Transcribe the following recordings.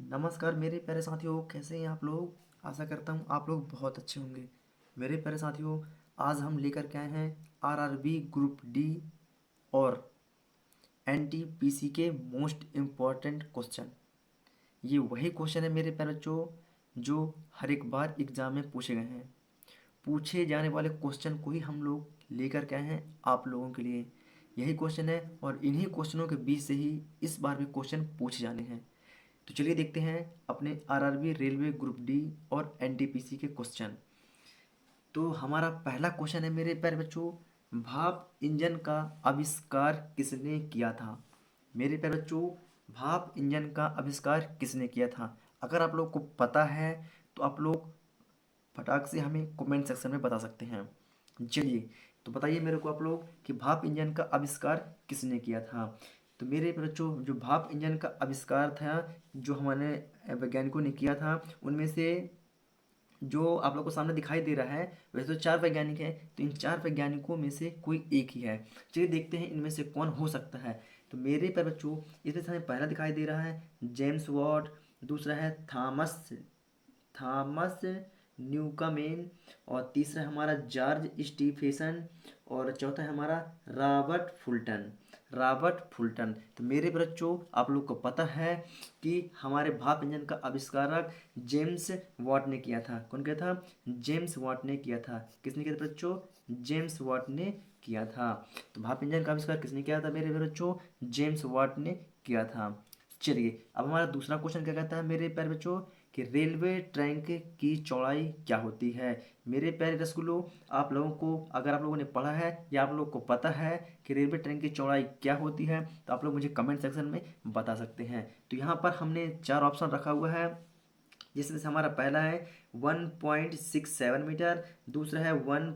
नमस्कार मेरे प्यारे साथियों, कैसे हैं आप लोग। आशा करता हूँ आप लोग बहुत अच्छे होंगे। मेरे प्यारे साथियों, आज हम लेकर के आए हैं आरआरबी ग्रुप डी और एनटीपीसी के मोस्ट इम्पॉर्टेंट क्वेश्चन। ये वही क्वेश्चन है मेरे प्यारे बच्चों जो हर एक बार एग्जाम में पूछे गए हैं। पूछे जाने वाले क्वेश्चन को ही हम लोग लेकर के आए हैं आप लोगों के लिए। यही क्वेश्चन है और इन्हीं क्वेश्चनों के बीच से ही इस बार भी क्वेश्चन पूछे जाने हैं। तो चलिए देखते हैं अपने आरआरबी रेलवे ग्रुप डी और एनटीपीसी के क्वेश्चन। तो हमारा पहला क्वेश्चन है मेरे प्यारे बच्चों, भाप इंजन का आविष्कार किसने किया था। मेरे प्यारे बच्चों, भाप इंजन का आविष्कार किसने किया था। अगर आप लोग को पता है तो आप लोग फटाक से हमें कमेंट सेक्शन में बता सकते हैं। चलिए, तो बताइए मेरे को आप लोग कि भाप इंजन का आविष्कार किसने किया था। तो मेरे बच्चों, जो भाप इंजन का आविष्कार था, जो हमारे वैज्ञानिकों ने किया था, उनमें से जो आप लोग को सामने दिखाई दे रहा है, वैसे तो चार वैज्ञानिक हैं, तो इन चार वैज्ञानिकों में से कोई एक ही है। चलिए देखते हैं इनमें से कौन हो सकता है। तो मेरे पर बच्चों, इसमें से हमें पहला दिखाई दे रहा है जेम्स वॉट, दूसरा है थॉमस थॉमस न्यूकमेन, और तीसरा है हमारा जॉर्ज स्टीफेसन, और चौथा है हमारा रॉबर्ट फुल्टन। तो मेरे बच्चों, आप लोग को पता है कि हमारे भाप इंजन का आविष्कारक जेम्स वाट ने किया था। कौन किया था? जेम्स वाट ने किया था। किसने किया था बच्चों? जेम्स वाट ने किया था। तो भाप इंजन का आविष्कार किसने किया था मेरे बच्चों? जेम्स वाट ने किया था। चलिए, अब हमारा दूसरा क्वेश्चन क्या कहता है मेरे प्यारे बच्चों, कि रेलवे ट्रैक की चौड़ाई क्या होती है। मेरे प्यारे रसगुल्लो, आप लोगों को, अगर आप लोगों ने पढ़ा है या आप लोगों को पता है कि रेलवे ट्रैक की चौड़ाई क्या होती है, तो आप लोग मुझे कमेंट सेक्शन में बता सकते हैं। तो यहाँ पर हमने चार ऑप्शन रखा हुआ है, जिसमें से हमारा पहला है 1.67 मीटर, दूसरा है वन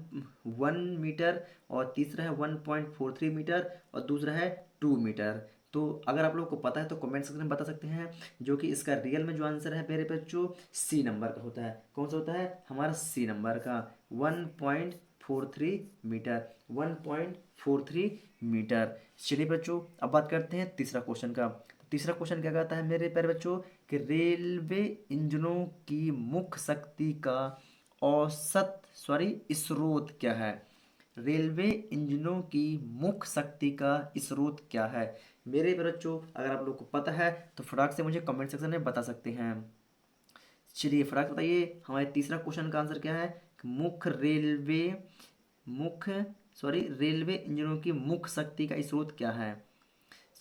वन मीटर, और तीसरा है 1.43 मीटर, और दूसरा है 2 मीटर। तो अगर आप लोग को पता है तो कमेंट सेक्शन में बता सकते हैं। जो कि इसका रियल में जो आंसर है मेरे बच्चों, सी नंबर का होता है। कौन सा होता है? हमारा सी नंबर का 1.43 मीटर। 1.43 मीटर। चलिए बच्चों, अब बात करते हैं तीसरा क्वेश्चन का। तीसरा क्वेश्चन क्या कहता है मेरे प्यारे बच्चों, कि रेलवे इंजनों की मुख्य शक्ति का औसत स्रोत क्या है। रेलवे इंजनों की मुख्य शक्ति का स्रोत क्या है। मेरे बच्चों, अगर आप लोग को पता है तो फटाक से मुझे कमेंट सेक्शन में बता सकते हैं। चलिए फटाक से बताइए, हमारे तीसरा क्वेश्चन का आंसर क्या है? कि मुख्य रेलवे इंजनों की मुख्य शक्ति का स्रोत क्या है।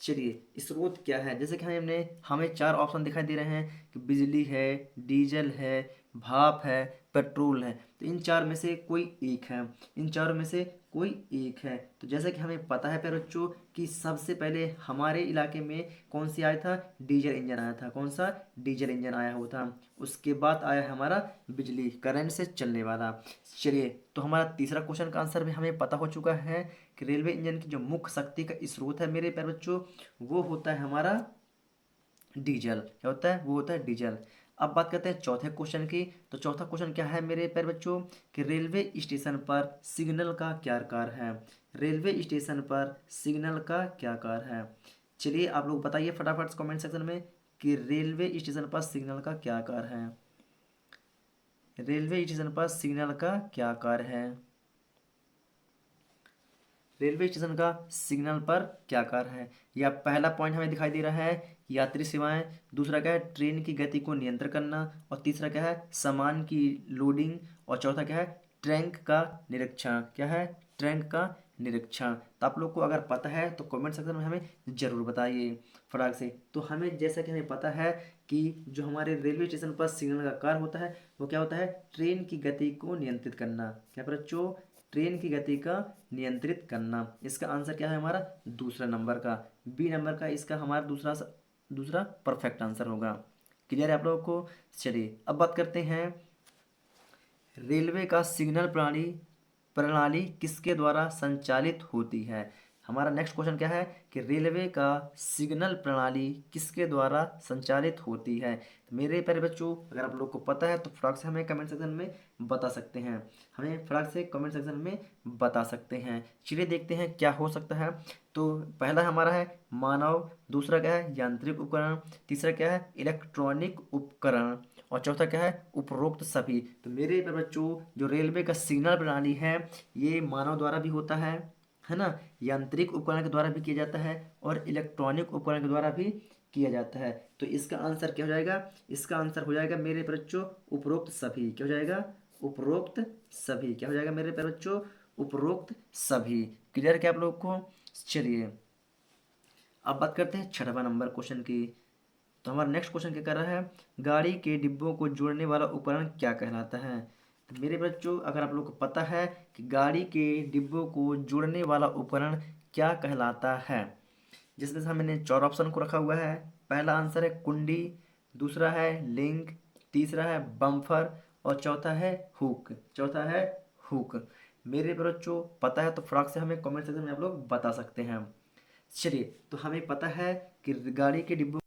चलिए, स्रोत क्या है, जैसे कि हमने हमें चार ऑप्शन दिखाई दे रहे हैं कि बिजली है, डीजल है, भाप है, पेट्रोल है। तो इन चार में से कोई एक है। इन चारों में से कोई एक है। तो जैसा कि हमें पता है प्यारे बच्चों कि सबसे पहले हमारे इलाके में कौन सी आया था? डीजल इंजन आया था। कौन सा? डीजल इंजन आया हुआ था। उसके बाद आया हमारा बिजली, करंट से चलने वाला। चलिए, तो हमारा तीसरा क्वेश्चन का आंसर भी हमें पता हो चुका है कि रेलवे इंजन की जो मुख्य शक्ति का स्रोत है मेरे प्यारे बच्चों, वो होता है हमारा डीजल। क्या होता है? वो होता है डीजल। अब बात करते हैं चौथे क्वेश्चन की। तो चौथा क्वेश्चन क्या है मेरे प्यारे बच्चों, कि रेलवे स्टेशन पर सिग्नल का क्या कार्य है। रेलवे स्टेशन पर सिग्नल का क्या कार्य है। चलिए, आप लोग बताइए फटाफट कमेंट सेक्शन में कि रेलवे स्टेशन पर सिग्नल का क्या कार्य है। रेलवे स्टेशन पर सिग्नल का क्या कार्य है। रेलवे स्टेशन का सिग्नल पर क्या कार्य है। या पहला पॉइंट हमें दिखाई दे रहा है यात्री सेवाएं, दूसरा क्या है? ट्रेन की गति को नियंत्रण करना, और तीसरा क्या है? सामान की लोडिंग, और चौथा क्या है? ट्रैक का निरीक्षण। क्या है? ट्रैक का निरीक्षण। तो आप लोग को अगर पता है तो कमेंट सेक्शन में हमें ज़रूर बताइए फटाक से। तो हमें, जैसा कि हमें पता है कि जो हमारे रेलवे स्टेशन पर सिग्नल का कार्य होता है वो क्या होता है? ट्रेन की गति को नियंत्रित करना। क्या बच्चों? ट्रेन की गति का नियंत्रित करना। इसका आंसर क्या है हमारा? दूसरा नंबर का, बी नंबर का इसका हमारा दूसरा परफेक्ट आंसर होगा। क्लियर है आप लोगों को? चलिए, अब बात करते हैं रेलवे का सिग्नल प्रणाली प्रणाली किसके द्वारा संचालित होती है। हमारा नेक्स्ट क्वेश्चन क्या है कि रेलवे का सिग्नल प्रणाली किसके द्वारा संचालित होती है। तो मेरे प्यारे बच्चों, अगर आप लोग को पता है तो फटाक से हमें कमेंट सेक्शन में बता सकते हैं, हमें फटाक से कमेंट सेक्शन में बता सकते हैं। चलिए देखते हैं क्या हो सकता है। तो पहला हमारा है मानव, दूसरा क्या है यांत्रिक उपकरण, तीसरा क्या है इलेक्ट्रॉनिक उपकरण, और चौथा क्या है उपरोक्त सभी। तो मेरे प्यारे बच्चों, जो रेलवे का सिग्नल प्रणाली है ये मानव द्वारा भी होता है ना, यांत्रिक उपकरण के द्वारा भी किया जाता है और इलेक्ट्रॉनिक उपकरण के द्वारा भी किया जाता है। तो इसका आंसर क्या हो जाएगा, इसका आंसर हो जाएगा मेरे प्यारे बच्चों उपरोक्त सभी। क्या हो जाएगा, उपरोक्त सभी। क्या हो जाएगा मेरे प्यारे बच्चों, उपरोक्त सभी। क्लियर क्या आप लोग को। चलिए अब बात करते हैं छठवां नंबर क्वेश्चन की। तो हमारा नेक्स्ट क्वेश्चन क्या कर रहा है, गाड़ी के डिब्बों को जोड़ने वाला उपकरण क्या कहलाता है। तो मेरे बच्चों, अगर आप लोग को पता है कि गाड़ी के डिब्बों को जोड़ने वाला उपकरण क्या कहलाता है, जिसमें से हमने चार ऑप्शन को रखा हुआ है। पहला आंसर है कुंडी, दूसरा है लिंक, तीसरा है बम्फर, और चौथा है हुक। चौथा है हुक। मेरे बच्चों पता है तो फटाक से हमें कमेंट सेक्शन में आप लोग बता सकते हैं। चलिए, तो हमें पता है कि गाड़ी के डिब्बों,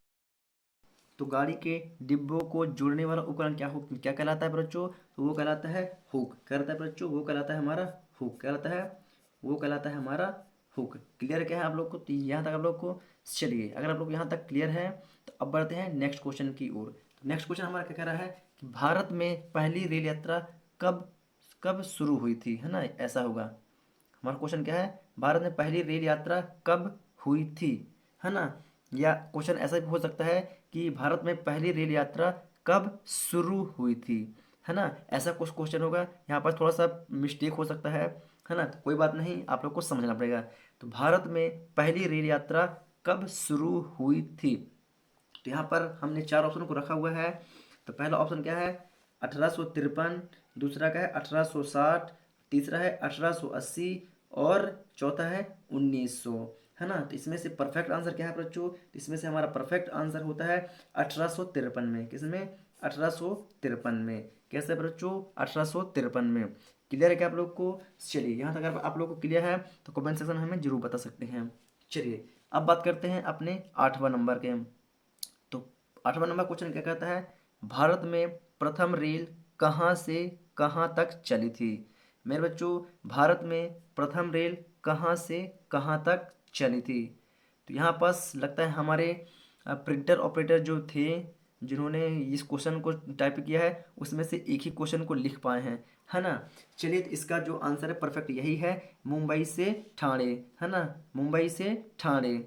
तो गाड़ी के डिब्बों को जोड़ने वाला उपकरण क्या कहलाता है बच्चों, तो वो कहलाता है हुक। क्या कहलाता है बच्चों, वो कहलाता है हमारा हुक। क्या कहलाता है, वो कहलाता है हमारा हुक। क्लियर क्या है आप लोग को, तो यहाँ तक आप लोग को। चलिए, अगर आप लोग यहाँ तक क्लियर है तो अब बढ़ते हैं नेक्स्ट क्वेश्चन की ओर। तो नेक्स्ट क्वेश्चन हमारा क्या कह रहा है कि भारत में पहली रेल यात्रा कब कब शुरू हुई थी, है ना, ऐसा होगा। हमारा क्वेश्चन क्या है, भारत में पहली रेल यात्रा कब हुई थी, है ना। या क्वेश्चन ऐसा भी हो सकता है कि भारत में पहली रेल यात्रा कब शुरू हुई थी, है ना। ऐसा कुछ क्वेश्चन होगा, यहाँ पर थोड़ा सा मिस्टेक हो सकता है ना, तो कोई बात नहीं, आप लोग को समझना पड़ेगा। तो भारत में पहली रेल यात्रा कब शुरू हुई थी। तो यहाँ पर हमने चार ऑप्शन को रखा हुआ है। तो पहला ऑप्शन क्या है 1853, दूसरा क्या है 1860, तीसरा है 1880, और चौथा है 1900, है ना। तो इसमें से परफेक्ट आंसर क्या है बच्चों, तो इसमें से हमारा परफेक्ट आंसर होता है 1853 में। किसमें, 1853 में। कैसे बच्चों, 1853 में। क्लियर है क्या आप लोग को। चलिए, यहाँ तक अगर आप लोग को क्लियर है तो कमेंट सेक्शन में हमें जरूर बता सकते हैं। चलिए अब बात करते हैं अपने आठवां नंबर के। तो आठवां नंबर क्वेश्चन क्या कहता है, भारत में प्रथम रेल कहाँ से कहाँ तक चली थी। मेरे बच्चों, भारत में प्रथम रेल कहाँ से कहाँ तक चली थी। तो यहाँ पास लगता है हमारे प्रिंटर ऑपरेटर जो थे, जिन्होंने इस क्वेश्चन को टाइप किया है, उसमें से एक ही क्वेश्चन को लिख पाए हैं, है ना। चलिए, तो इसका जो आंसर है परफेक्ट यही है, मुंबई से ठाणे, है ना, मुंबई से ठाणे।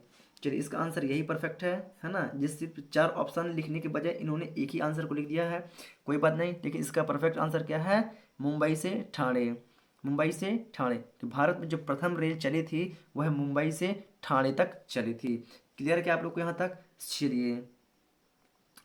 चलिए, इसका आंसर यही परफेक्ट है ना। जिस सिर्फ चार ऑप्शन लिखने के बजाय इन्होंने एक ही आंसर को लिख दिया है, कोई बात नहीं, लेकिन इसका परफेक्ट आंसर क्या है, मुंबई से ठाणे। मुंबई से ठाणे। तो भारत में जो प्रथम रेल चली थी वह मुंबई से ठाणे तक चली थी। क्लियर क्या आप लोग को यहाँ तक। चलिए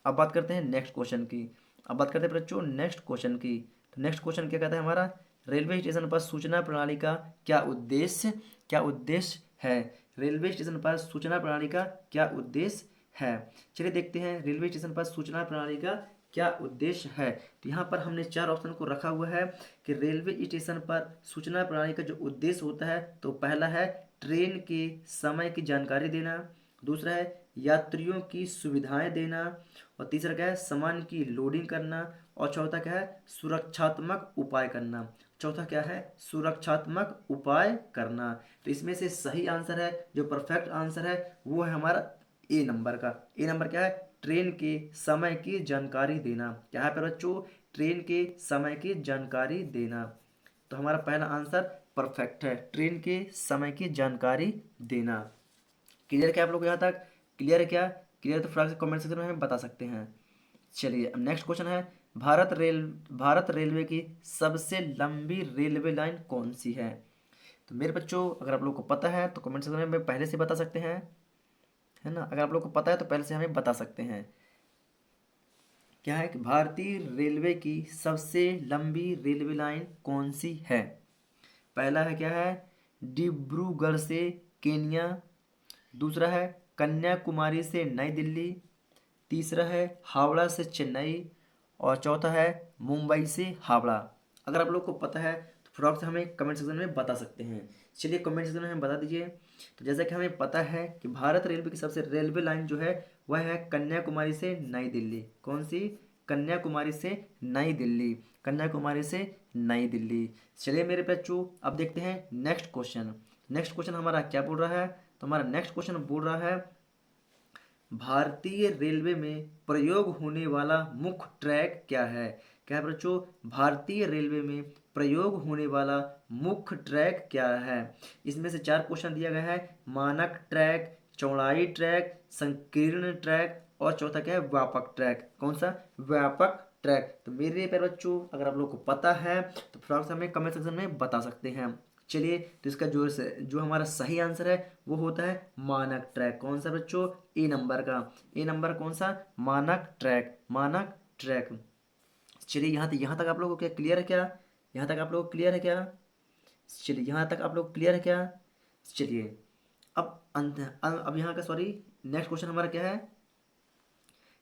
अब बात करते हैं नेक्स्ट क्वेश्चन की। अब बात करते हैं बच्चों नेक्स्ट क्वेश्चन की। तो नेक्स्ट क्वेश्चन क्या कहता है हमारा, रेलवे स्टेशन पर सूचना प्रणाली का क्या उद्देश्य है। रेलवे स्टेशन पर सूचना प्रणाली का क्या उद्देश्य है। चलिए देखते हैं रेलवे स्टेशन पर सूचना प्रणाली का क्या उद्देश्य है। तो यहाँ पर हमने चार ऑप्शन को रखा हुआ है कि रेलवे स्टेशन पर सूचना प्रणाली का जो उद्देश्य होता है, तो पहला है ट्रेन के समय की जानकारी देना, दूसरा है यात्रियों की सुविधाएं देना, और तीसरा क्या है सामान की लोडिंग करना, और चौथा क्या है सुरक्षात्मक उपाय करना। चौथा क्या है सुरक्षात्मक उपाय करना। तो इसमें से सही आंसर है, जो परफेक्ट आंसर है, वो है हमारा ए नंबर का। ए नंबर क्या है, ट्रेन के समय की जानकारी देना। क्या है पर बच्चों, ट्रेन के समय की जानकारी देना। तो हमारा पहला आंसर परफेक्ट है, ट्रेन के समय की जानकारी देना। क्लियर क्या आप लोग को यहाँ तक। क्लियर है क्या, क्लियर तो फटाक से कमेंट सेक्शन में हमें बता सकते हैं। चलिए अब नेक्स्ट क्वेश्चन है, भारत रेलवे की सबसे लंबी रेलवे लाइन कौन सी है। तो मेरे बच्चों, अगर आप लोग को पता है तो कमेंट सेक्शन में पहले से बता सकते हैं, है ना। अगर आप लोग को पता है तो पहले से हमें बता सकते हैं। क्या है कि भारतीय रेलवे की सबसे लंबी रेलवे लाइन कौन सी है। पहला है क्या है डिब्रूगढ़ से केनिया, दूसरा है कन्याकुमारी से नई दिल्ली, तीसरा है हावड़ा से चेन्नई, और चौथा है मुंबई से हावड़ा। अगर आप लोग को पता है तो फटाक से हमें कमेंट सेक्शन में बता सकते हैं। चलिए कमेंट सेक्शन में हमें बता दीजिए। तो जैसा कि हमें पता है कि भारत रेलवे की सबसे रेलवे लाइन जो है वह है कन्याकुमारी से नई दिल्ली। कौन सी? कन्याकुमारी से नई दिल्ली। कन्याकुमारी से नई दिल्ली। चलिए मेरे बच्चों, अब देखते हैं नेक्स्ट क्वेश्चन। नेक्स्ट क्वेश्चन हमारा क्या बोल रहा है? तो हमारा नेक्स्ट क्वेश्चन बोल रहा है भारतीय रेलवे में प्रयोग होने वाला मुख्य ट्रैक क्या है? क्या है बच्चों? भारतीय रेलवे में प्रयोग होने वाला मुख्य ट्रैक क्या है? इसमें से 4 क्वेश्चन दिया गया है। मानक ट्रैक, चौड़ाई ट्रैक, संकीर्ण ट्रैक और चौथा क्या है? व्यापक ट्रैक। कौन सा? व्यापक ट्रैक। तो मेरे प्यारे बच्चों, अगर आप लोग को पता है तो फटाफट से हमें कमेंट सेक्शन में बता सकते हैं। चलिए, तो इसका जो हमारा सही आंसर है वो होता है मानक ट्रैक। कौन सा बच्चों? ए नंबर का। ए नंबर कौन सा? मानक ट्रैक। मानक ट्रैक। चलिए, यहाँ तक आप लोगों को क्या क्लियर है क्या? यहाँ तक आप लोग क्लियर है क्या? चलिए, यहाँ तक आप लोग क्लियर है क्या? चलिए, अब यहाँ का सॉरी, नेक्स्ट क्वेश्चन हमारा क्या है?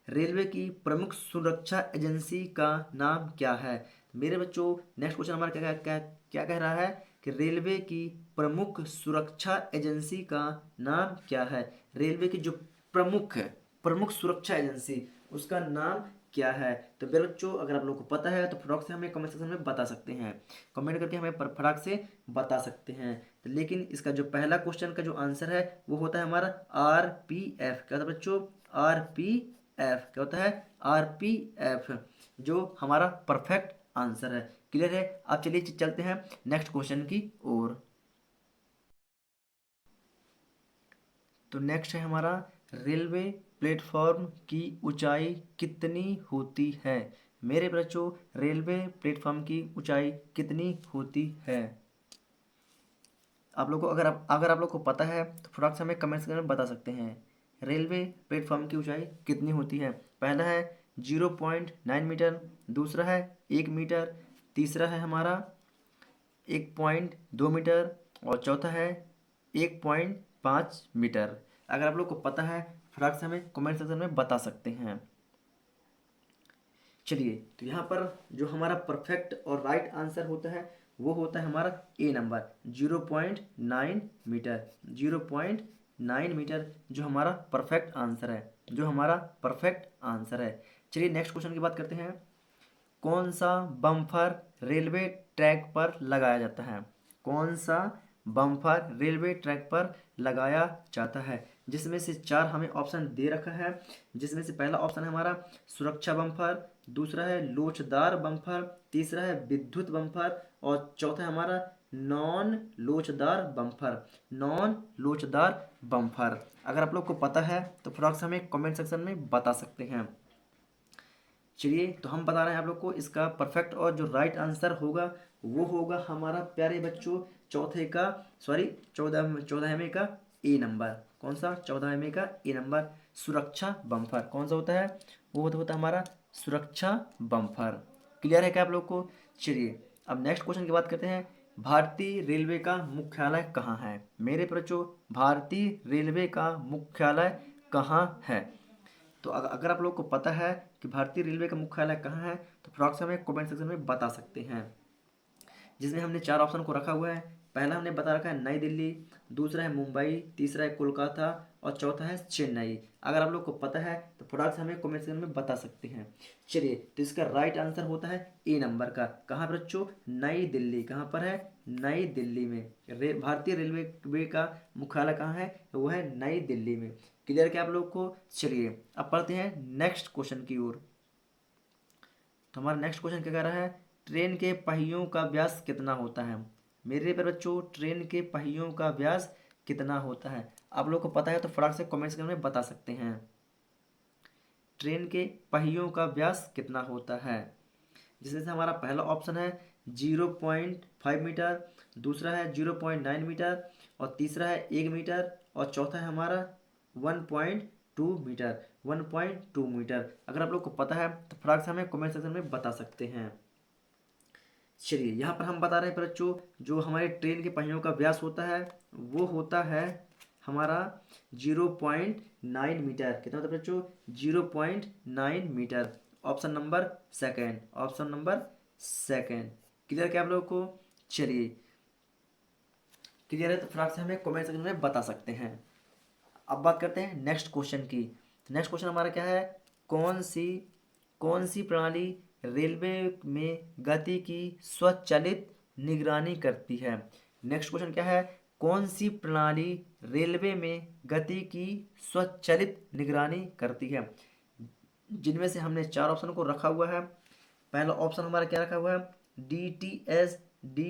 रेलवे की प्रमुख सुरक्षा एजेंसी का नाम क्या है? मेरे बच्चों, नेक्स्ट क्वेश्चन हमारा क्या क्या क्या कह रहा है कि रेलवे की प्रमुख सुरक्षा एजेंसी का नाम क्या है? रेलवे की जो प्रमुख है, प्रमुख सुरक्षा एजेंसी, उसका नाम क्या है? तो मेरे बच्चों, अगर आप लोग को पता है तो फटाक से हमें कमेंट सेक्शन में बता सकते हैं। कमेंट करके हमें फटाक से बता सकते हैं। तो लेकिन इसका जो पहला क्वेश्चन का जो आंसर है वो होता है हमारा RPF। क्या होता है बच्चों? RPF। क्या होता है? RPF, जो हमारा परफेक्ट आंसर है। क्लियर है? अब चलिए चलते हैं नेक्स्ट क्वेश्चन की ओर। तो नेक्स्ट है हमारा, रेलवे प्लेटफॉर्म की ऊंचाई कितनी होती है? मेरे बच्चों, रेलवे प्लेटफॉर्म की ऊंचाई कितनी होती है? आप लोग को अगर आप लोग को पता है तो फटाक से हमें कमेंट सेक्शन में बता सकते हैं। रेलवे प्लेटफॉर्म की ऊंचाई कितनी होती है? पहला है 0.9 मीटर, दूसरा है 1 मीटर, तीसरा है हमारा 1.2 मीटर और चौथा है 1.5 मीटर। अगर आप लोग को पता है फटाक से हमें कमेंट सेक्शन में बता सकते हैं। चलिए, तो यहाँ पर जो हमारा परफेक्ट और राइट आंसर होता है वो होता है हमारा ए नंबर, 0.9 मीटर। 0.9 मीटर जो हमारा परफेक्ट आंसर है, जो हमारा परफेक्ट आंसर है। चलिए नेक्स्ट क्वेश्चन की बात करते हैं। कौन सा बम्फर रेलवे ट्रैक पर लगाया जाता है? कौन सा बम्फर रेलवे ट्रैक पर लगाया जाता है? जिसमें से 4 हमें ऑप्शन दे रखा है। जिसमें से पहला ऑप्शन है हमारा सुरक्षा बम्फर, दूसरा है लोचदार बम्फर, तीसरा है विद्युत बम्फर और चौथा है हमारा नॉन लोचदार बम्फर। नॉन लोचदार बम्फर। अगर आप लोग को पता है तो फटाक से हमें कमेंट सेक्शन में बता सकते हैं। चलिए, तो हम बता रहे हैं आप लोग को इसका परफेक्ट और जो राइट आंसर होगा वो होगा हमारा प्यारे बच्चों चौथे का, सॉरी 14वें का ए नंबर। कौन सा? 14वें का ए नंबर, सुरक्षा बम्फर। कौन सा होता है? वो होता है हमारा सुरक्षा बम्फर। क्लियर है क्या आप लोग को? चलिए, अब नेक्स्ट क्वेश्चन की बात करते हैं। भारतीय रेलवे का मुख्यालय कहाँ है? मेरे बच्चों, भारतीय रेलवे का मुख्यालय कहाँ है? तो अगर आप लोग को पता है कि भारतीय रेलवे का मुख्यालय कहाँ है तो फटाक से हमें कमेंट सेक्शन में बता सकते हैं। जिसमें हमने 4 ऑप्शन को रखा हुआ है। पहला हमने बता रखा है नई दिल्ली, दूसरा है मुंबई, तीसरा है कोलकाता और चौथा है चेन्नई। अगर आप लोग को पता है तो फटाक से हमें कमेंट सेक्शन में बता सकते हैं। चलिए, तो इसका राइट आंसर होता है ए नंबर का। कहाँ पर बच्चों? नई दिल्ली। कहाँ पर है? नई दिल्ली में। भारतीय रेलवे का मुख्यालय कहाँ है? वो है नई दिल्ली में। क्लियर क्या आप लोग को? चलिए, अब पढ़ते हैं नेक्स्ट क्वेश्चन की ओर। तो हमारा नेक्स्ट क्वेश्चन क्या कह रहा है? ट्रेन के पहियों का व्यास कितना होता है? मेरे पर बच्चों, ट्रेन के पहियों का व्यास कितना होता है? आप लोग को पता है तो फटाक से कमेंट्स में बता सकते हैं। ट्रेन के पहियों का व्यास कितना होता है? जिसमें से हमारा पहला ऑप्शन है 0.5 मीटर, दूसरा है 0.9 मीटर और तीसरा है 1 मीटर और चौथा है हमारा 1.2 मीटर। 1.2 मीटर। अगर आप लोग को पता है तो फटाक से हमें कमेंट सेक्शन में बता सकते हैं। चलिए, यहाँ पर हम बता रहे हैं बच्चों, जो हमारे ट्रेन के पहियों का व्यास होता है वो होता है हमारा 0.9 मीटर। कितना होता है बच्चों? 0.9 metre. Option number second. Option number second. Clear क्या आप लोगों को? चलिए, क्लियर है तो फटाक से हमें कमेंट सेक्शन में बता सकते हैं। अब बात करते हैं नेक्स्ट क्वेश्चन की। नेक्स्ट क्वेश्चन हमारा क्या है, कौन सी कौन सी प्रणाली रेलवे में गति की स्वचालित निगरानी करती है। नेक्स्ट क्वेश्चन क्या है, कौन सी प्रणाली रेलवे में गति की स्वचालित निगरानी करती है। जिनमें से हमने चार ऑप्शन को रखा हुआ है। पहला ऑप्शन हमारा क्या रखा हुआ है, डी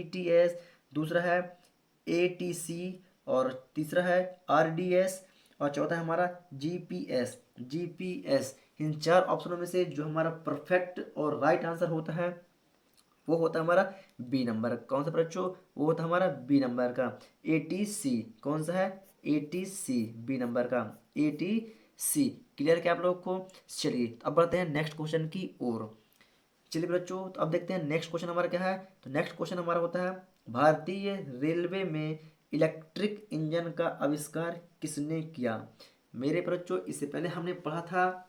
टी एस, दूसरा है ATC, और तीसरा है RDS, और चौथा है हमारा GPS। इन चार ऑप्शनों में से जो हमारा परफेक्ट और राइट आंसर होता है वो होता है हमारा बी नंबर। कौन सा बच्चों, वो होता है हमारा बी नंबर का ATC। कौन सा है, ATC, बी नंबर का ATC। क्लियर क्या आप लोग को। चलिए अब बढ़ते हैं नेक्स्ट क्वेश्चन की ओर। चलिए बच्चों तो अब देखते हैं नेक्स्ट क्वेश्चन हमारा क्या है। तो नेक्स्ट क्वेश्चन हमारा होता है, भारतीय रेलवे में इलेक्ट्रिक इंजन का आविष्कार किसने किया। मेरे बच्चों इससे पहले हमने पढ़ा था,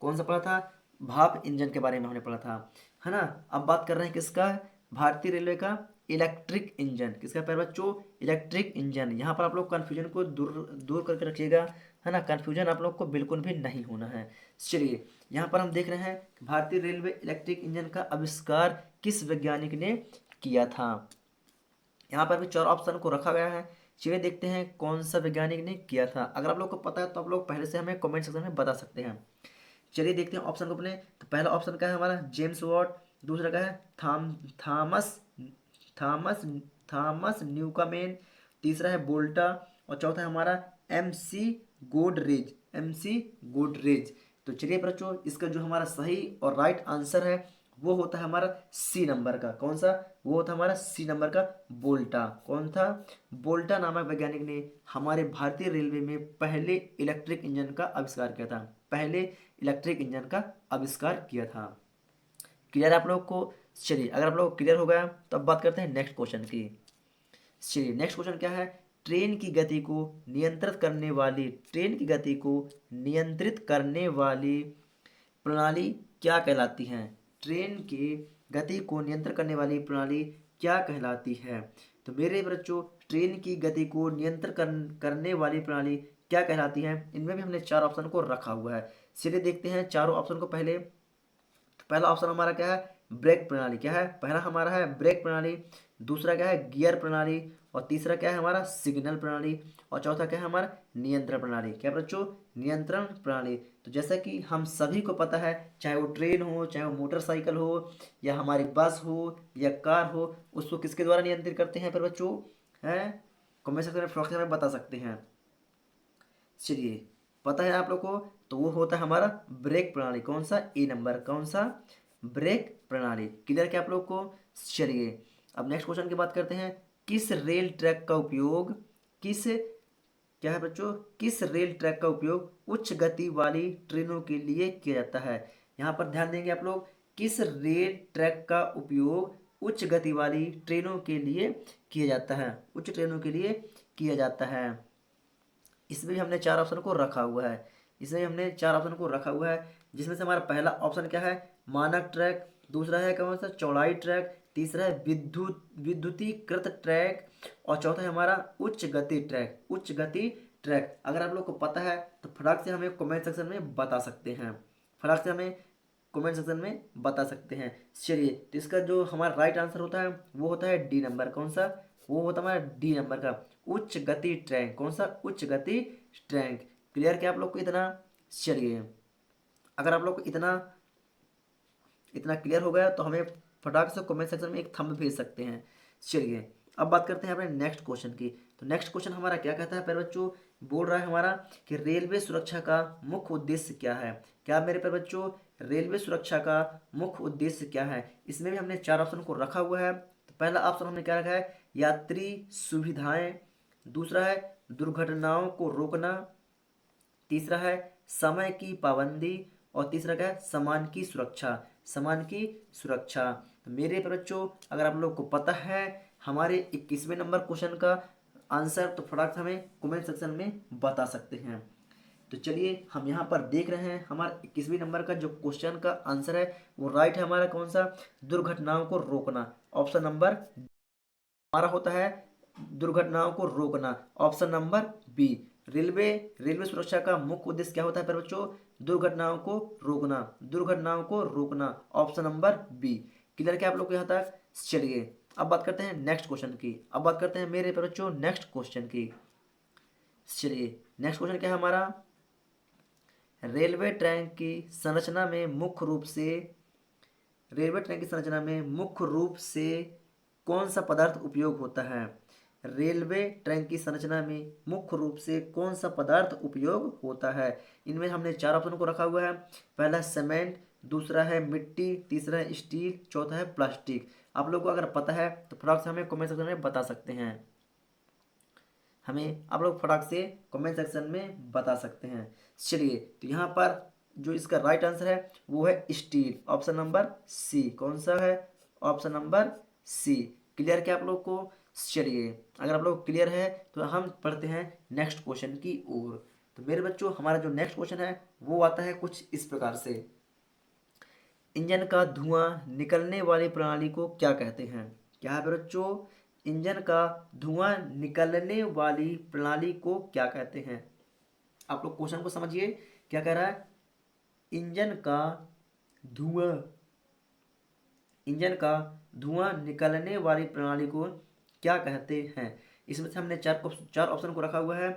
कौन सा पढ़ा था, भाप इंजन के बारे में हमने पढ़ा था, है ना। अब बात कर रहे हैं किसका, भारतीय रेलवे का इलेक्ट्रिक इंजन। किसका प्यारे बच्चों, इलेक्ट्रिक इंजन। यहाँ पर आप लोग कन्फ्यूजन को दूर दूर करके रखिएगा, है ना। कन्फ्यूजन आप लोग को बिल्कुल भी नहीं होना है। चलिए यहाँ पर हम देख रहे हैं कि भारतीय रेलवे इलेक्ट्रिक इंजन का आविष्कार किस वैज्ञानिक ने किया था। यहाँ पर भी चार ऑप्शन को रखा गया है। चलिए देखते हैं कौन सा वैज्ञानिक ने किया था। अगर आप लोग को पता है तो आप लोग पहले से हमें कमेंट सेक्शन में बता सकते हैं। चलिए देखते हैं ऑप्शन को अपने। तो पहला ऑप्शन का है हमारा जेम्स वॉट, दूसरा का है थॉमस थॉमस थॉमस न्यूकमेन, तीसरा है बोल्टा, और चौथा है हमारा MC गोडरेज। तो चलिए बच्चों इसका जो हमारा सही और राइट आंसर है वो होता है हमारा सी नंबर का। कौन सा, वो होता है हमारा सी नंबर का बोल्टा। कौन था, बोल्टा नामक वैज्ञानिक ने हमारे भारतीय रेलवे में पहले इलेक्ट्रिक इंजन का आविष्कार किया था। पहले इलेक्ट्रिक इंजन का आविष्कार किया था। क्लियर है आप लोग को। चलिए अगर आप लोग को क्लियर हो गया तो अब बात करते हैं नेक्स्ट क्वेश्चन की। चलिए नेक्स्ट क्वेश्चन क्या है, ट्रेन की गति को नियंत्रित करने वाली ट्रेन की गति को नियंत्रित करने वाली प्रणाली क्या कहलाती है। ट्रेन की गति को नियंत्रित करने वाली प्रणाली क्या कहलाती है। तो मेरे बच्चों ट्रेन की गति को नियंत्रित करने वाली प्रणाली क्या कहलाती है। इनमें भी हमने चार ऑप्शन को रखा हुआ है। चलिए देखते हैं चारों ऑप्शन को। पहले तो पहला ऑप्शन हमारा क्या है, ब्रेक प्रणाली। क्या है, पहला हमारा है ब्रेक प्रणाली, दूसरा क्या है गियर प्रणाली, और तीसरा क्या है हमारा सिग्नल प्रणाली, और चौथा क्या है हमारा नियंत्रण प्रणाली। क्या बच्चों, नियंत्रण प्रणाली। तो जैसा कि हम सभी को पता है, चाहे वो ट्रेन हो, चाहे वो मोटरसाइकिल हो, या हमारी बस हो, या कार हो, उसको किसके द्वारा नियंत्रित करते हैं पर बच्चों, है कमेंट सेक्शन में फ्रॉक में बता सकते हैं। चलिए पता है आप लोग को, तो वो होता है हमारा ब्रेक प्रणाली। कौन सा, ए नंबर। कौन सा, ब्रेक प्रणाली। क्लियर क्या आप लोग को। चलिए अब नेक्स्ट क्वेश्चन की बात करते हैं, किस रेल ट्रैक का उपयोग किस क्या है बच्चों, किस रेल ट्रैक का उपयोग उच्च गति वाली ट्रेनों के लिए किया जाता है। यहाँ पर ध्यान देंगे आप लोग, किस रेल ट्रैक का उपयोग उच्च गति वाली ट्रेनों के लिए किया जाता है, उच्च ट्रेनों के लिए किया जाता है। इसमें भी हमने चार ऑप्शन को रखा हुआ है। इसमें हमने चार ऑप्शन को रखा हुआ है, जिसमें से हमारा पहला ऑप्शन क्या है, मानक ट्रैक, दूसरा है कौन सा, चौड़ाई ट्रैक, तीसरा है विद्युतीकृत ट्रैक, और चौथा है हमारा उच्च गति ट्रैक। उच्च गति ट्रैक अगर आप लोग को पता है तो फटाक से हमें कमेंट सेक्शन में बता सकते हैं। फटाक से हमें कमेंट सेक्शन में बता सकते हैं। चलिए तो इसका जो हमारा राइट आंसर होता है वो होता है डी नंबर। कौन सा, वो होता है हमारा डी नंबर का उच्च गति ट्रैक। कौन सा, उच्च गति ट्रैक। क्लियर क्या आप लोग को इतना। चलिए अगर आप लोग को इतना इतना क्लियर हो गया तो हमें फटाक से कमेंट सेक्शन में एक थंब भेज सकते हैं। चलिए अब बात करते हैं अपने नेक्स्ट क्वेश्चन की। तो नेक्स्ट क्वेश्चन हमारा क्या कहता है प्यारे बच्चों, बोल रहा है हमारा कि रेलवे सुरक्षा का मुख्य उद्देश्य क्या है। क्या मेरे प्यारे बच्चों, रेलवे सुरक्षा का मुख्य उद्देश्य क्या है। इसमें भी हमने चार ऑप्शन को रखा हुआ है। तो पहला ऑप्शन हमने क्या रखा है, यात्री सुविधाएं, दूसरा है दुर्घटनाओं को रोकना, तीसरा है समय की पाबंदी, और तीसरा क्या है, सामान की सुरक्षा। सामान की सुरक्षा। तो मेरे बच्चों अगर आप लोग को पता है हमारे 21वें नंबर क्वेश्चन का आंसर तो फटाक से हमें कमेंट सेक्शन में बता सकते हैं। तो चलिए हम यहाँ पर देख रहे हैं हमारा 21वें नंबर का जो क्वेश्चन का आंसर है वो राइट है हमारा। कौन सा, दुर्घटनाओं को रोकना। ऑप्शन नंबर हमारा होता है दुर्घटनाओं को रोकना, option number B. Railway railway सुरक्षा का मुख्य उद्देश्य क्या होता है प्यारे बच्चों? दुर्घटनाओं को रोकना, दुर्घटनाओं को रोकना, ऑप्शन नंबर बी। क्लियर क्या आप लोग को यहाँ तक? चलिए अब बात करते हैं नेक्स्ट क्वेश्चन की। अब बात करते हैं मेरे प्यारे बच्चों नेक्स्ट क्वेश्चन की। चलिए नेक्स्ट क्वेश्चन क्या है हमारा? रेलवे ट्रैक की संरचना में मुख्य रूप से रेलवे ट्रैक की संरचना में मुख्य रूप से कौन सा पदार्थ उपयोग होता है? रेलवे ट्रैक की संरचना में मुख्य रूप से कौन सा पदार्थ उपयोग होता है? इनमें हमने चार ऑप्शन को रखा हुआ है। पहला है सीमेंट, दूसरा है मिट्टी, तीसरा है स्टील, चौथा है प्लास्टिक। आप लोग को अगर पता है तो फटाक से हमें कमेंट सेक्शन में बता सकते हैं। हमें आप लोग फटाक से कमेंट सेक्शन में बता सकते हैं। चलिए तो यहाँ पर जो इसका राइट आंसर है वो है स्टील, ऑप्शन नंबर सी। कौन सा है? Option number C. क्लियर क्या आप लोग को? चलिए अगर आप लोग क्लियर है तो हम पढ़ते हैं नेक्स्ट क्वेश्चन की ओर। तो मेरे बच्चों हमारा जो नेक्स्ट क्वेश्चन है वो आता है कुछ इस प्रकार से। इंजन का धुआं निकलने वाली प्रणाली को क्या कहते हैं? क्या है बच्चों? इंजन का धुआं निकलने वाली प्रणाली को क्या कहते हैं? आप लोग क्वेश्चन को समझिए, क्या कह रहा है? इंजन का धुआं इंजन का धुआं निकलने वाली प्रणाली को क्या कहते हैं? इसमें से हमने चार ऑप्शन को रखा हुआ है।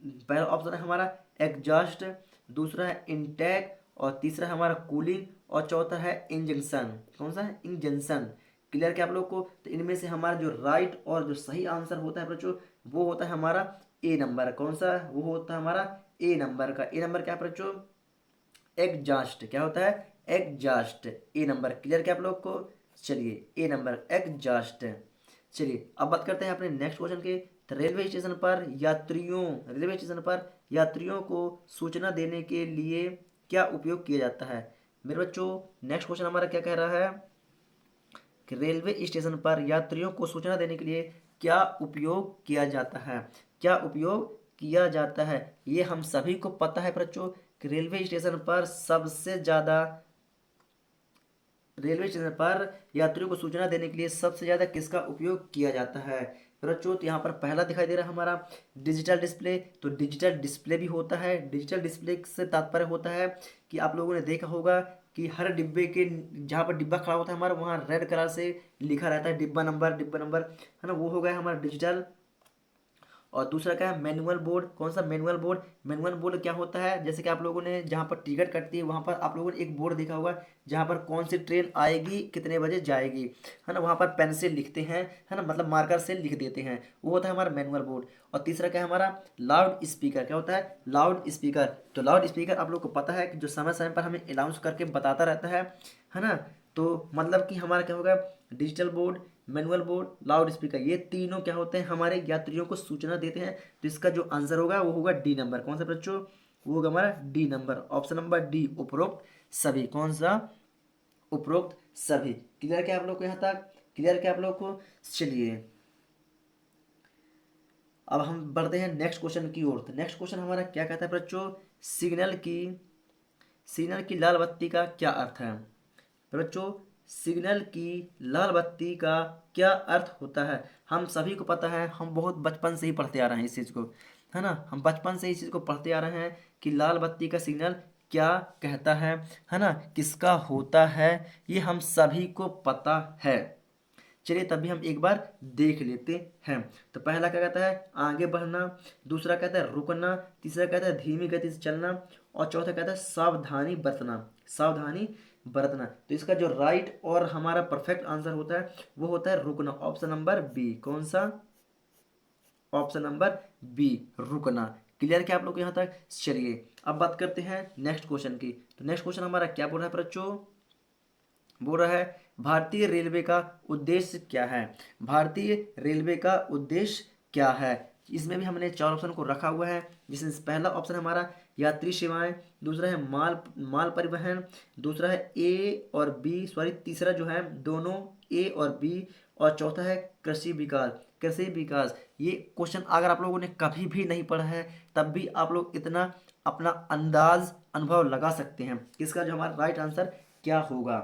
पहला ऑप्शन है हमारा एग्जॉस्ट, दूसरा है इनटेक, और तीसरा है हमारा कूलिंग, और चौथा है इंजंक्शन। कौन सा है? इंजंक्शन। क्लियर क्या आप लोग को? तो इनमें से हमारा जो राइट और जो सही आंसर होता है बच्चों वो होता है हमारा ए नंबर। कौन सा? वो होता है हमारा ए नंबर का। ए नंबर क्या है बच्चों? एग्जॉस्ट। क्या होता है? एग्जॉस्ट। ए नंबर। क्लियर क्या आप लोग को? चलिए ए नंबर एग्जॉस्ट। चलिए अब बात करते हैं अपने नेक्स्ट क्वेश्चन के। तो रेलवे स्टेशन पर यात्रियों को सूचना देने के लिए क्या उपयोग किया जाता है? मेरे बच्चों नेक्स्ट क्वेश्चन हमारा क्या कह रहा है कि रेलवे स्टेशन पर यात्रियों को सूचना देने के लिए क्या उपयोग किया जाता है? क्या उपयोग किया जाता है? ये हम सभी को पता है बच्चों कि रेलवे स्टेशन पर यात्रियों को सूचना देने के लिए सबसे ज़्यादा किसका उपयोग किया जाता है? बच्चों तो यहाँ पर पहला दिखाई दे रहा है हमारा डिजिटल डिस्प्ले। तो डिजिटल डिस्प्ले भी होता है। डिजिटल डिस्प्ले से तात्पर्य होता है कि आप लोगों ने देखा होगा कि हर डिब्बे के जहाँ पर डिब्बा खड़ा होता है हमारा वहाँ रेड कलर से लिखा रहता है डिब्बा नंबर है ना, वो हो गया हमारा डिजिटल। और दूसरा क्या है? Manual board. कौन सा? Manual board. मैनुअल बोर्ड क्या होता है? जैसे कि आप लोगों ने जहाँ पर टिकट कटती है वहाँ पर आप लोगों ने एक बोर्ड देखा होगा जहाँ पर कौन सी ट्रेन आएगी कितने बजे जाएगी, है ना, वहाँ पर पेन से लिखते हैं, है ना, मतलब मार्कर से लिख देते हैं, वो होता है हमारा मैनुअल बोर्ड। और तीसरा क्या है हमारा? Loud speaker. क्या होता है? Loud speaker. तो लाउड स्पीकर आप लोग को पता है कि जो समय समय पर हमें अनाउंस करके बताता रहता है ना। तो मतलब कि हमारा क्या होगा? Digital board, manual board, loud speaker, ये तीनों क्या होते हैं? हमारे यात्रियों को सूचना देते हैं। तो इसका जो आंसर होगा वो होगा डी नंबर। कौन सा बच्चों? वो होगा हमारा D number, option number D, उपरोक्त सभी। कौन सा? उपरोक्त सभी। क्लियर क्या आप लोग को यहाँ तक? क्लियर क्या आप लोग को? चलिए अब हम बढ़ते हैं नेक्स्ट क्वेश्चन की ओर। तो नेक्स्ट क्वेश्चन हमारा क्या कहता है बच्चों? सिग्नल की लाल बत्ती का क्या अर्थ है? तो बच्चों सिग्नल की लाल बत्ती का क्या अर्थ होता है? हम सभी को पता है, हम बहुत बचपन से ही पढ़ते आ रहे हैं इस चीज़ को, है ना, हम बचपन से इस चीज़ को पढ़ते आ रहे हैं कि लाल बत्ती का सिग्नल क्या कहता है ना, किसका होता है, ये हम सभी को पता है। चलिए तभी हम एक बार देख लेते हैं। तो पहला क्या कहता है? आगे बढ़ना, दूसरा कहता है रुकना, तीसरा कहता है धीमी गति से चलना, और चौथा कहता है सावधानी बरतना। सावधानी बरतना। तो इसका जो राइट और हमारा परफेक्ट आंसर होता है वो होता है रुकना, ऑप्शन नंबर बी। कौन सा? ऑप्शन नंबर बी, रुकना। क्लियर क्या आप लोग को यहाँ तक? चलिए अब बात करते हैं नेक्स्ट क्वेश्चन की। तो नेक्स्ट क्वेश्चन हमारा क्या बोल रहा है बच्चों? बोल रहा है भारतीय रेलवे का उद्देश्य क्या है? भारतीय रेलवे का उद्देश्य क्या है? इसमें भी हमने चार ऑप्शन को रखा हुआ है, जिसमें से पहला ऑप्शन हमारा यात्री सेवाएं, दूसरा है माल माल परिवहन, दूसरा है ए और बी, सॉरी तीसरा जो है दोनों ए और बी, और चौथा है कृषि विकास। कृषि विकास ये क्वेश्चन अगर आप लोगों ने कभी भी नहीं पढ़ा है तब भी आप लोग इतना अपना अंदाज अनुभव लगा सकते हैं कि इसका जो हमारा राइट आंसर क्या होगा।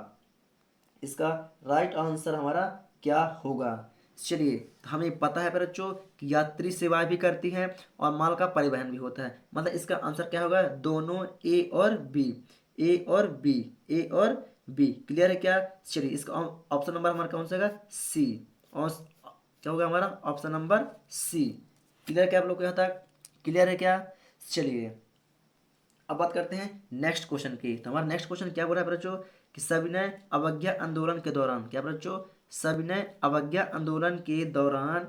इसका राइट आंसर हमारा क्या होगा? चलिए, तो हमें पता है बच्चों कि यात्री सेवाएं भी करती हैं और माल का परिवहन भी होता है, मतलब इसका आंसर क्या होगा, दोनों ए और बी, ए और बी, ए और बी। क्लियर है क्या? चलिए, इसका ऑप्शन नंबर हमारा कौन सा होगा, सी। और क्या होगा हमारा ऑप्शन नंबर सी। क्लियर क्या आप लोग को यहाँ तक? क्लियर है क्या? चलिए, अब बात करते हैं नेक्स्ट क्वेश्चन की। तो हमारा नेक्स्ट क्वेश्चन क्या बोल रहा है बच्चों कि सविनय अवज्ञा आंदोलन के दौरान, क्या बच्चों, सविनय अवज्ञा आंदोलन के दौरान,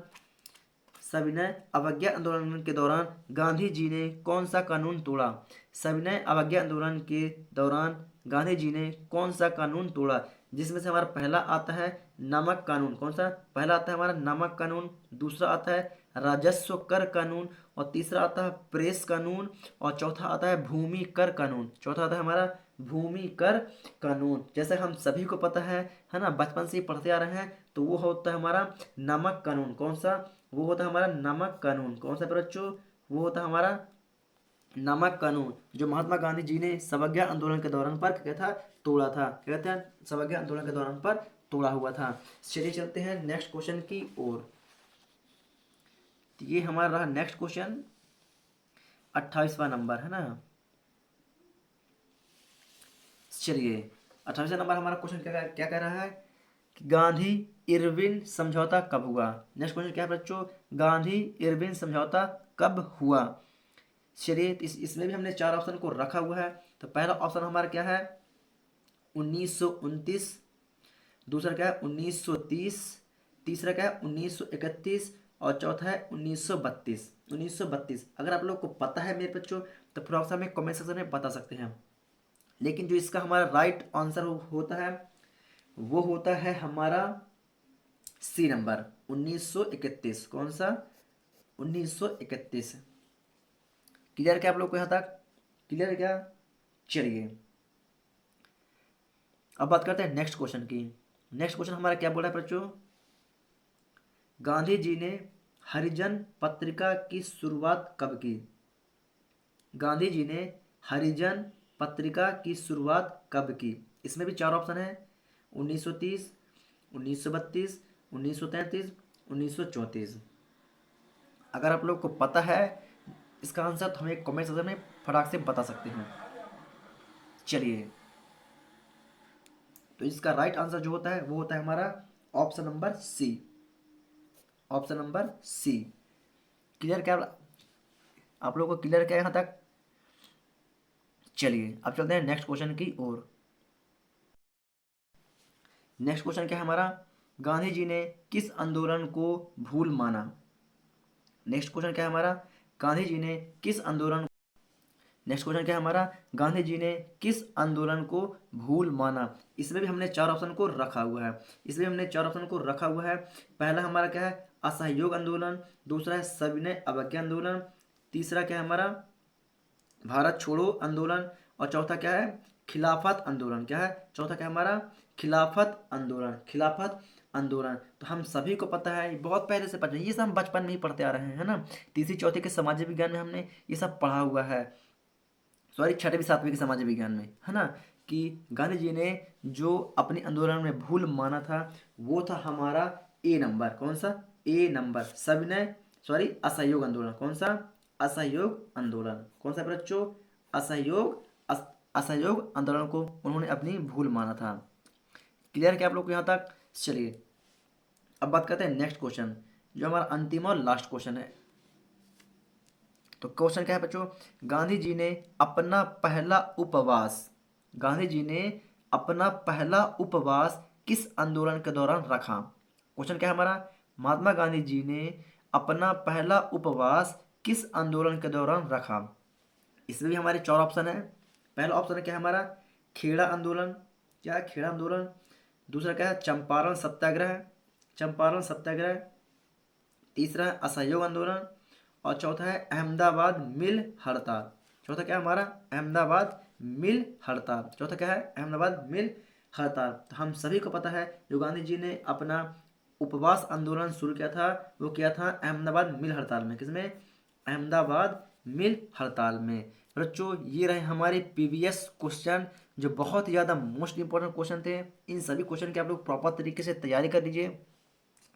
सविनय अवज्ञा आंदोलन के दौरान गांधी जी ने कौन सा कानून तोड़ा? सविनय अवज्ञा आंदोलन के दौरान गांधी जी ने कौन सा कानून तोड़ा? जिसमें से हमारा पहला आता है नमक कानून। कौन सा पहला आता है हमारा? नमक कानून। दूसरा आता है राजस्व कर कानून। और तीसरा आता है प्रेस कानून। और चौथा आता है भूमि कर कानून। चौथा आता है हमारा भूमि कर कानून। जैसे हम सभी को पता है ना, बचपन से ही पढ़ते आ रहे हैं, तो वो होता है हमारा नमक कानून। कौन सा? वो होता है हमारा नमक कानून। कौन सा बच्चों? वो होता है हमारा नमक कानून, जो महात्मा गांधी जी ने सवज्ञा आंदोलन के दौरान पर क्या था, तोड़ा था। क्या कहते हैं? सवज्ञा आंदोलन के दौरान पर तोड़ा हुआ था। चलिए चलते हैं नेक्स्ट क्वेश्चन की ओर। तो ये हमारा रहा नेक्स्ट क्वेश्चन, 28वां नंबर है ना। चलिए, 28वां नंबर हमारा क्वेश्चन क्या क्या कह रहा है कि गांधी इरविन समझौता कब हुआ? नेक्स्ट क्वेश्चन क्या है बच्चों? गांधी इरविन समझौता कब हुआ? चलिए, इसमें भी हमने चार ऑप्शन को रखा हुआ है। तो पहला ऑप्शन हमारा क्या है, 1929। दूसरा क्या है, 1930। तीसरा क्या है, 1931। और चौथा है 1932। 1932 अगर आप लोग को पता है मेरे बच्चों, तो फिर आप हमें कमेंट सेक्शन में बता सकते हैं। लेकिन जो इसका हमारा राइट आंसर होता है, वो होता है हमारा सी नंबर, 1931। कौन सा? 1931। क्लियर क्या आप लोग को यहाँ तक? क्लियर है क्या? चलिए, अब बात करते हैं नेक्स्ट क्वेश्चन की। नेक्स्ट क्वेश्चन हमारा क्या बोला है बच्चों? गांधी जी ने हरिजन पत्रिका की शुरुआत कब की? गांधी जी ने हरिजन पत्रिका की शुरुआत कब की? इसमें भी चार ऑप्शन है, 1930, 1932, 1933, 1934। अगर आप लोग को पता है इसका आंसर, तो हमें कमेंट सेक्शन में फटाक से बता सकते हैं। चलिए, तो इसका राइट आंसर जो होता है, वो होता है हमारा option number C. Option number C. Clear क्या आप लोगों को? क्लियर क्या है यहाँ तक? चलिए, अब चलते हैं नेक्स्ट क्वेश्चन की ओर। नेक्स्ट क्वेश्चन क्या है हमारा? गांधी जी ने किस आंदोलन को भूल माना? नेक्स्ट क्वेश्चन क्या है हमारा? गांधी जी ने किस आंदोलन नेक्स्ट क्वेश्चन क्या है हमारा? गांधी जी ने किस आंदोलन को भूल माना? इसमें भी हमने चार ऑप्शन को रखा हुआ है। इसमें हमने चार ऑप्शन को रखा हुआ है। पहला हमारा क्या है, असहयोग आंदोलन। दूसरा है सविनय अवज्ञा आंदोलन। तीसरा क्या है हमारा, भारत छोड़ो आंदोलन। और चौथा क्या है, खिलाफत आंदोलन। क्या है चौथा? क्या है हमारा? खिलाफत आंदोलन। खिलाफत आंदोलन। तो हम सभी को पता है, बहुत पहले से पढ़ते हैं, ये सब हम बचपन में ही पढ़ते आ रहे हैं, है ना। तीसरी चौथी के सामाजिक विज्ञान में हमने ये सब पढ़ा हुआ है। सॉरी, छठवीं सातवीं के सामाजिक विज्ञान में, है ना, कि गांधी जी ने जो अपने आंदोलन में भूल माना था, वो था हमारा ए नंबर। कौन सा? ए नंबर, सविनय सॉरी असहयोग आंदोलन। कौन सा? असहयोग आंदोलन। कौन सा बच्चों? असहयोग असहयोग आंदोलन को उन्होंने अपनी भूल माना था। क्लियर क्या आप लोग को यहाँ तक? चलिए, अब बात करते हैं नेक्स्ट क्वेश्चन, जो हमारा अंतिम और लास्ट क्वेश्चन है। तो क्वेश्चन क्या है बच्चों? गांधी जी ने अपना पहला उपवास, गांधी जी ने अपना पहला उपवास किस आंदोलन के दौरान रखा? क्वेश्चन क्या है हमारा? महात्मा गांधी जी ने अपना पहला उपवास किस आंदोलन के दौरान रखा? इसमें भी हमारे चार ऑप्शन है। पहला ऑप्शन है क्या है हमारा, खेड़ा आंदोलन। क्या है? खेड़ा आंदोलन। दूसरा क्या है, चंपारण सत्याग्रह। चंपारण सत्याग्रह। तीसरा है असहयोग आंदोलन। और चौथा है अहमदाबाद मिल हड़ताल। चौथा क्या है हमारा? अहमदाबाद मिल हड़ताल। चौथा क्या है? अहमदाबाद मिल हड़ताल। तो हम सभी को पता है, जो गांधी जी ने अपना उपवास आंदोलन शुरू किया था, वो किया था अहमदाबाद मिल हड़ताल में। किसमें? अहमदाबाद मिल हड़ताल में। बच्चों, ये रहे हमारे पीवीएस क्वेश्चन, जो बहुत ही ज़्यादा मोस्ट इंपॉर्टेंट क्वेश्चन थे। इन सभी क्वेश्चन की आप लोग प्रॉपर तरीके से तैयारी कर लीजिए।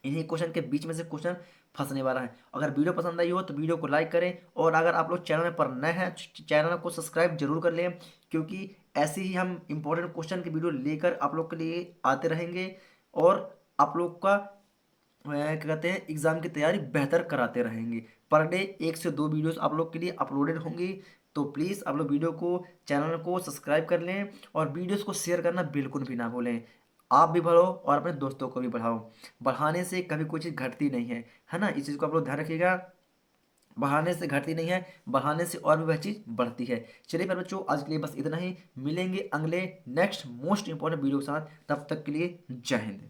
इन्हीं क्वेश्चन के बीच में से क्वेश्चन फंसने वाला है। अगर वीडियो पसंद आई हो तो वीडियो को लाइक करें, और अगर आप लोग चैनल पर नए हैं चैनल को सब्सक्राइब जरूर कर लें, क्योंकि ऐसे ही हम इंपॉर्टेंट क्वेश्चन की वीडियो लेकर आप लोग के लिए आते रहेंगे, और आप लोग का क्या कहते हैं एग्जाम की तैयारी बेहतर कराते रहेंगे। पर डे 1 से 2 वीडियोस आप लोग के लिए अपलोडेड होंगी। तो प्लीज़ आप लोग वीडियो को चैनल को सब्सक्राइब कर लें, और वीडियोस को शेयर करना बिल्कुल भी ना भूलें। आप भी बढ़ो और अपने दोस्तों को भी बढ़ाओ। बढ़ाने से कभी कोई चीज़ घटती नहीं है ना, इस चीज़ को आप लोग ध्यान रखिएगा। बढ़ाने से घटती नहीं है, बढ़ाने से और भी वह चीज़ बढ़ती है। चलिए फिर बच्चों, आज के लिए बस इतना ही। मिलेंगे अगले नेक्स्ट मोस्ट इंपॉर्टेंट वीडियो के साथ, तब तक के लिए जय हिंद।